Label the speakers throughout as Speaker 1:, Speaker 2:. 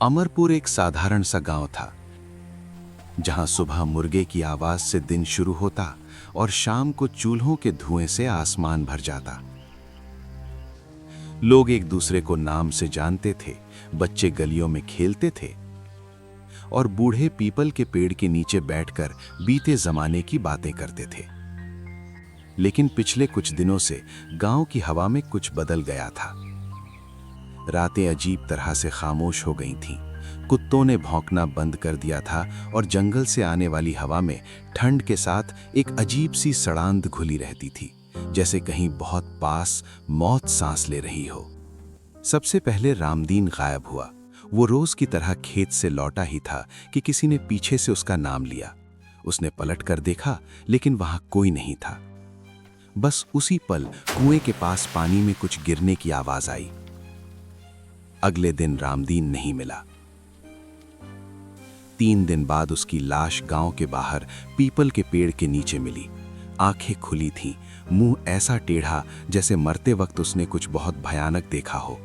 Speaker 1: अमरपुर एक साधारण सा गांव था, जहां सुबह मुर्गे की आवाज से दिन शुरू होता और शाम को चूल्हों के धुएं से आसमान भर जाता। लोग एक दूसरे को नाम से जानते थे, बच्चे गलियों में खेलते थे और बूढ़े पीपल के पेड़ के नीचे बैठकर बीते जमाने की बातें करते थे। लेकिन पिछले कुछ दिनों से गांव की हवा में कुछ बदल गया था। रातें अजीब तरह से खामोश हो गई थीं। कुत्तों ने भौंकना बंद कर दिया था और जंगल से आने वाली हवा में ठंड के साथ एक अजीब सी सड़ांध घुली रहती थी, जैसे कहीं बहुत पास मौत सांस ले रही हो। सबसे पहले रामदीन गायब हुआ। वो रोज की तरह खेत से लौटा ही था कि किसी ने पीछे से उसका नाम लिया। उसने पलट कर देखा, लेकिन वहां कोई नहीं था। बस उसी पल कुएं के पास पानी में कुछ गिरने की आवाज आई। अगले दिन रामदीन नहीं मिला। 3 दिन बाद उसकी लाश गांव के बाहर पीपल के पेड़ के नीचे मिली। आंखें खुली थीं, मुंह ऐसा टेढ़ा जैसे मरते वक्त उसने कुछ बहुत भयानक देखा हो।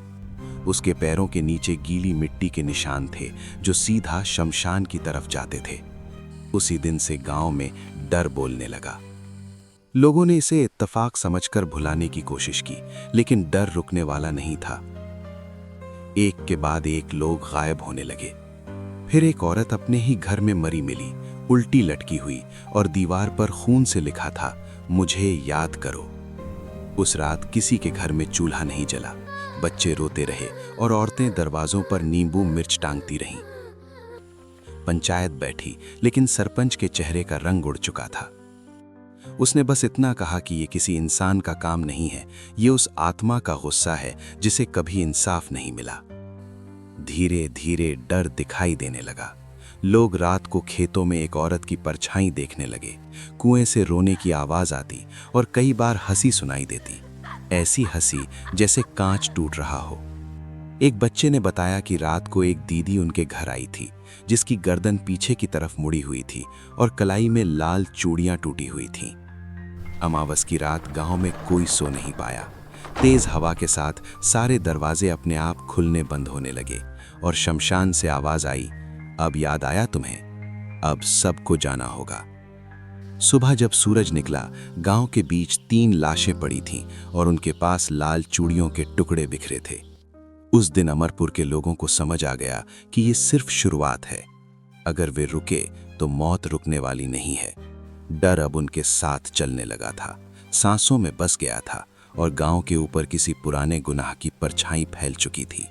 Speaker 1: उसके पैरों के नीचे गीली मिट्टी के निशान थे, जो सीधा शमशान की तरफ जाते थे। उसी दिन से गांव में डर बोलने लगा। लोगों ने इसे इत्तेफाक समझकर भुलाने की कोशिश की, लेकिन डर रुकने वाला नहीं था। एक के बाद एक लोग गायब होने लगे। फिर एक औरत अपने ही घर में मरी मिली, उल्टी लटकी हुई, और दीवार पर खून से लिखा था, मुझे याद करो। उस रात किसी के घर में चूल्हा नहीं जला। बच्चे रोते रहे और औरतें दरवाजों पर नींबू मिर्च टांगती रहीं। पंचायत बैठी, लेकिन सरपंच के चेहरे का रंग उड़ चुका था। उसने बस इतना कहा कि ये किसी इंसान का काम नहीं है, ये उस आत्मा का गुस्सा है जिसे कभी इंसाफ नहीं मिला। धीरे धीरे डर दिखाई देने लगा। लोग रात को खेतों में एक औरत की परछाई देखने लगे। कुएं से रोने की आवाज आती और कई बार हंसी सुनाई देती, ऐसी हंसी जैसे कांच टूट रहा हो। एक बच्चे ने बताया कि रात को एक दीदी उनके घर आई थी, जिसकी गर्दन पीछे की तरफ मुड़ी हुई थी और कलाई में लाल चूड़ियां टूटी हुई थीं। अमावस की रात गांव में कोई सो नहीं पाया। तेज हवा के साथ सारे दरवाजे अपने आप खुलने बंद होने लगे और शमशान से आवाज आई, अब याद आया तुम्हें? अब सबको जाना होगा। सुबह जब सूरज निकला, गांव के बीच 3 लाशें पड़ी थीं और उनके पास लाल चूड़ियों के टुकड़े बिखरे थे। उस दिन अमरपुर के लोगों को समझ आ गया कि ये सिर्फ शुरुआत है। अगर वे रुके तो मौत रुकने वाली नहीं है। डर अब उनके साथ चलने लगा था, सांसों में बस गया था और गांव के ऊपर किसी पुराने गुनाह की परछाई फैल चुकी थी।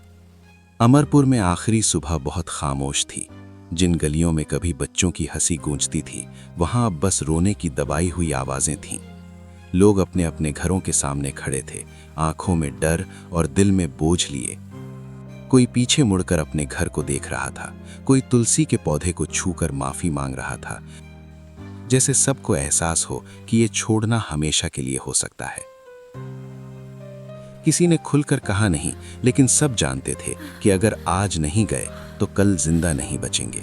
Speaker 1: अमरपुर में आखिरी सुबह बहुत खामोश थी। जिन गलियों में कभी बच्चों की हंसी गूंजती थी, वहां अब बस रोने की दबाई हुई आवाजें थीं। लोग अपने अपने घरों के सामने खड़े थे, आंखों में डर और दिल में बोझ लिए। कोई पीछे मुड़कर अपने घर को देख रहा था, कोई तुलसी के पौधे को छूकर माफी मांग रहा था, जैसे सबको एहसास हो कि ये छोड़ना हमेशा के लिए हो सकता है। किसी ने खुलकर कहा नहीं, लेकिन सब जानते थे कि अगर आज नहीं गए तो कल जिंदा नहीं बचेंगे।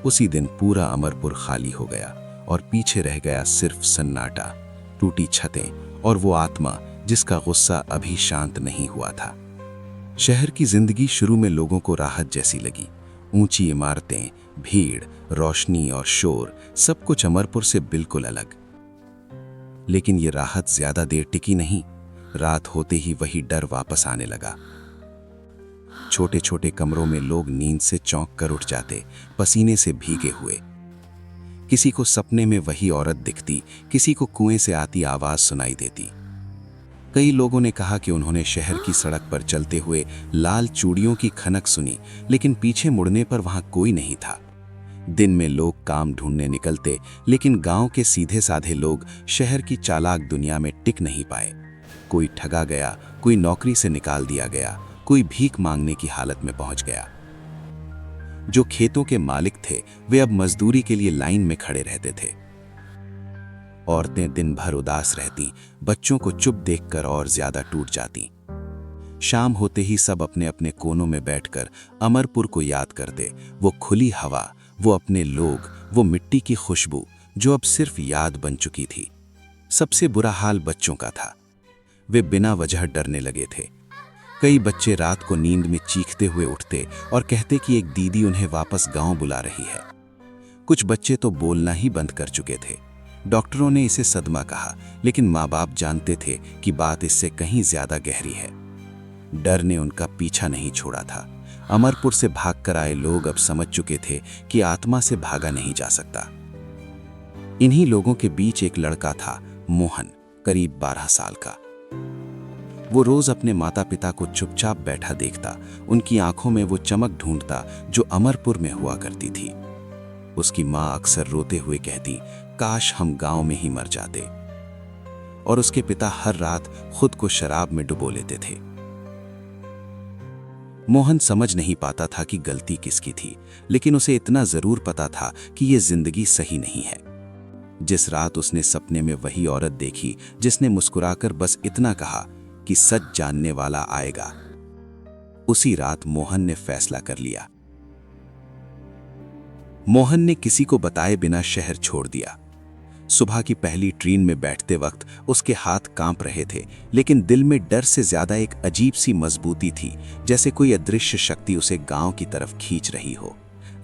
Speaker 1: उसी दिन पूरा अमरपुर खाली हो गया और पीछे रह गया सिर्फ सन्नाटा, टूटी छतें और वो आत्मा जिसका गुस्सा अभी शांत नहीं हुआ था। शहर की जिंदगी शुरू में लोगों को राहत जैसी लगी। ऊंची इमारतें, भीड़, रोशनी और शोर, सब कुछ अमरपुर से बिल्कुल अलग। लेकिन ये राहत ज्यादा देर टिकी नहीं। रात होते ही वही डर वापस आने लगा। छोटे छोटे कमरों में लोग नींद से चौंक कर उठ जाते, पसीने से भीगे हुए। किसी को सपने में वही औरत दिखती, किसी को कुएं से आती आवाज सुनाई देती। कई लोगों ने कहा कि उन्होंने शहर की सड़क पर चलते हुए लाल चूड़ियों की खनक सुनी, लेकिन पीछे मुड़ने पर वहां कोई नहीं था। दिन में लोग काम ढूंढने निकलते, लेकिन गांव के सीधे साधे लोग शहर की चालाक दुनिया में टिक नहीं पाए। कोई ठगा गया, कोई नौकरी से निकाल दिया गया, कोई भीख मांगने की हालत में पहुंच गया। जो खेतों के मालिक थे, वे अब मजदूरी के लिए लाइन में खड़े रहते थे। औरतें दिन भर उदास रहती, बच्चों को चुप देखकर और ज्यादा टूट जाती। शाम होते ही सब अपने अपने कोनों में बैठकर अमरपुर को याद करते। वो खुली हवा, वो अपने लोग, वो मिट्टी की खुशबू जो अब सिर्फ याद बन चुकी थी। सबसे बुरा हाल बच्चों का था। वे बिना वजह डरने लगे थे। कई बच्चे रात को नींद में चीखते हुए उठते और कहते कि एक दीदी उन्हें वापस गांव बुला रही है। कुछ बच्चे तो बोलना ही बंद कर चुके थे। डॉक्टरों ने इसे सदमा कहा, लेकिन माँ बाप जानते थे कि बात इससे कहीं ज्यादा गहरी है। डर ने उनका पीछा नहीं छोड़ा था। अमरपुर से भागकर आए लोग अब समझ चुके थे कि आत्मा से भागा नहीं जा सकता। इन्हीं लोगों के बीच एक लड़का था, मोहन, करीब 12 साल का। वो रोज अपने माता पिता को चुपचाप बैठा देखता, उनकी आंखों में वो चमक ढूंढता जो अमरपुर में हुआ करती थी। उसकी माँ अक्सर रोते हुए कहती, काश हम गांव में ही मर जाते। और उसके पिता हर रात खुद को शराब में डुबो लेते थे। मोहन समझ नहीं पाता था कि गलती किसकी थी, लेकिन उसे इतना जरूर पता था कि यह जिंदगी सही नहीं है। जिस रात उसने सपने में वही औरत देखी जिसने मुस्कुराकर बस इतना कहा कि सच जानने वाला आएगा, उसी रात मोहन ने फैसला कर लिया। मोहन ने किसी को बताए बिना शहर छोड़ दिया। सुबह की पहली ट्रेन में बैठते वक्त उसके हाथ कांप रहे थे, लेकिन दिल में डर से ज्यादा एक अजीब सी मजबूती थी, जैसे कोई अदृश्य शक्ति उसे गांव की तरफ खींच रही हो।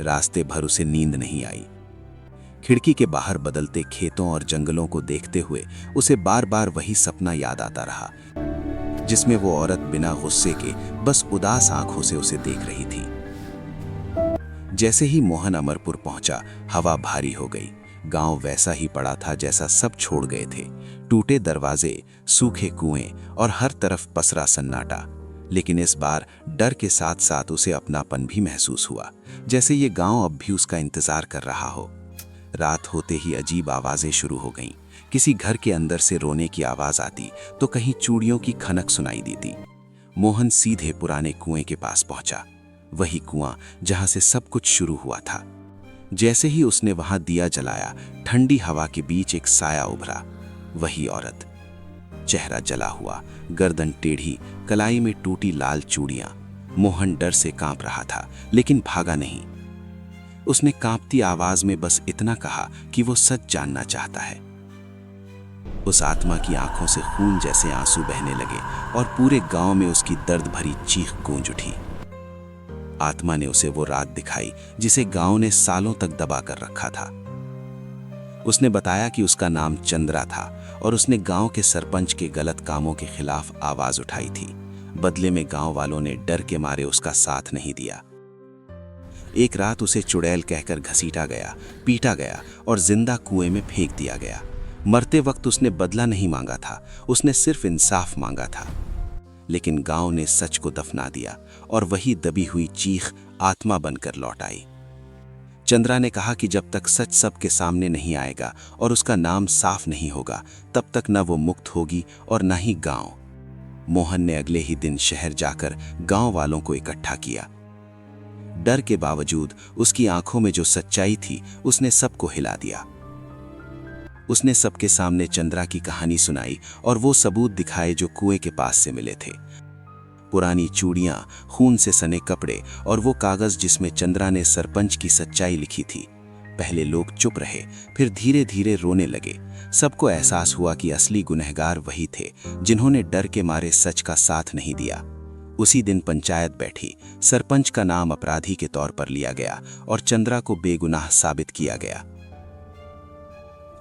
Speaker 1: रास्ते भर उसे नींद नहीं आई। खिड़की के बाहर बदलते खेतों और जंगलों को देखते हुए उसे बार बार वही सपना याद आता रहा, जिसमें वो औरत बिना गुस्से के बस उदास आंखों से उसे देख रही थी। जैसे ही मोहन अमरपुर पहुंचा, हवा भारी हो गई। गांव वैसा ही पड़ा था जैसा सब छोड़ गए थे। टूटे दरवाजे, सूखे कुएं और हर तरफ पसरा सन्नाटा। लेकिन इस बार डर के साथ साथ उसे अपनापन भी महसूस हुआ, जैसे ये गांव अब भी उसका इंतजार कर रहा हो। रात होते ही अजीब आवाजें शुरू हो गईं। किसी घर के अंदर से रोने की आवाज आती तो कहीं चूड़ियों की खनक सुनाई देती। मोहन सीधे पुराने कुएं के पास पहुंचा, वही कुआं जहां से सब कुछ शुरू हुआ था। जैसे ही उसने वहां दिया जलाया, ठंडी हवा के बीच एक साया उभरा। वही औरत, चेहरा जला हुआ, गर्दन टेढ़ी, कलाई में टूटी लाल चूड़ियां। मोहन डर से कांप रहा था, लेकिन भागा नहीं। उसने कांपती आवाज में बस इतना कहा कि वो सच जानना चाहता है। उस आत्मा की आंखों से खून जैसे आंसू बहने लगे और पूरे गांव में उसकी दर्द भरी चीख गूंज उठी। आत्मा ने उसे वो रात दिखाई जिसे गांव ने सालों तक दबा कर रखा था। उसने बताया कि उसका नाम चंद्रा था और उसने गांव के सरपंच के गलत कामों के खिलाफ आवाज उठाई थी। बदले में गांव वालों ने डर के मारे उसका साथ नहीं दिया। एक रात उसे चुड़ैल कहकर घसीटा गया, पीटा गया और जिंदा कुएं में फेंक दिया गया। मरते वक्त उसने बदला नहीं मांगा था, उसने सिर्फ इंसाफ मांगा था। लेकिन गांव ने सच को दफना दिया और वही दबी हुई चीख आत्मा बनकर लौट आई। चंद्रा ने कहा कि जब तक सच सबके सामने नहीं आएगा और उसका नाम साफ नहीं होगा, तब तक न वो मुक्त होगी और न ही गांव। मोहन ने अगले ही दिन शहर जाकर गांव वालों को इकट्ठा किया। डर के बावजूद उसकी आंखों में जो सच्चाई थी, उसने सबको हिला दिया। उसने सबके सामने चंद्रा की कहानी सुनाई और वो सबूत दिखाए जो कुएं के पास से मिले थे। पुरानी चूड़ियां, खून से सने कपड़े और वो कागज जिसमें चंद्रा ने सरपंच की सच्चाई लिखी थी। पहले लोग चुप रहे, फिर धीरे धीरे रोने लगे। सबको एहसास हुआ कि असली गुनहगार वही थे जिन्होंने डर के मारे सच का साथ नहीं दिया। उसी दिन पंचायत बैठी, सरपंच का नाम अपराधी के तौर पर लिया गया और चंद्रा को बेगुनाह साबित किया गया।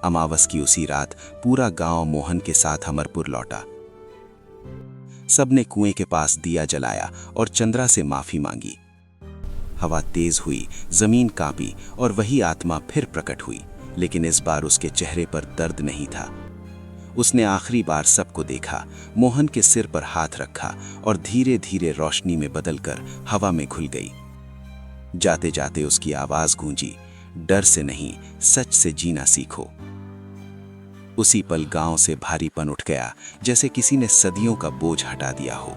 Speaker 1: अमावस की उसी रात पूरा गांव मोहन के साथ अमरपुर लौटा। सबने कुएं के पास दिया जलाया और चंद्रा से माफी मांगी। हवा तेज हुई, जमीन कांपी और वही आत्मा फिर प्रकट हुई, लेकिन इस बार उसके चेहरे पर दर्द नहीं था। उसने आखिरी बार सबको देखा, मोहन के सिर पर हाथ रखा और धीरे धीरे रोशनी में बदलकर हवा में घुल गई। जाते जाते उसकी आवाज गूंजी, डर से नहीं, सच से जीना सीखो। उसी पल गांव से भारीपन उठ गया, जैसे किसी ने सदियों का बोझ हटा दिया हो।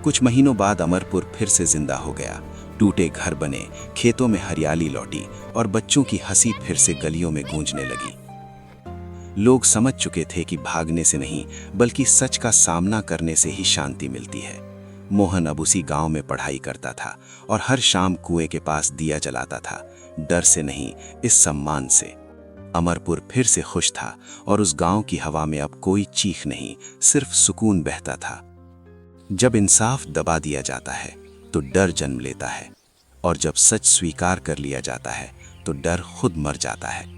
Speaker 1: कुछ महीनों बाद अमरपुर फिर से जिंदा हो गया। टूटे घर बने, खेतों में हरियाली लौटी और बच्चों की हंसी फिर से गलियों में गूंजने लगी। लोग समझ चुके थे कि भागने से नहीं, बल्कि सच का सामना करने से ही शांति मिलती है। मोहन अब उसी गांव में पढ़ाई करता था और हर शाम कुएं के पास दिया जलाता था, डर से नहीं, इस सम्मान से। अमरपुर फिर से खुश था और उस गांव की हवा में अब कोई चीख नहीं, सिर्फ सुकून बहता था। जब इंसाफ दबा दिया जाता है तो डर जन्म लेता है, और जब सच स्वीकार कर लिया जाता है तो डर खुद मर जाता है।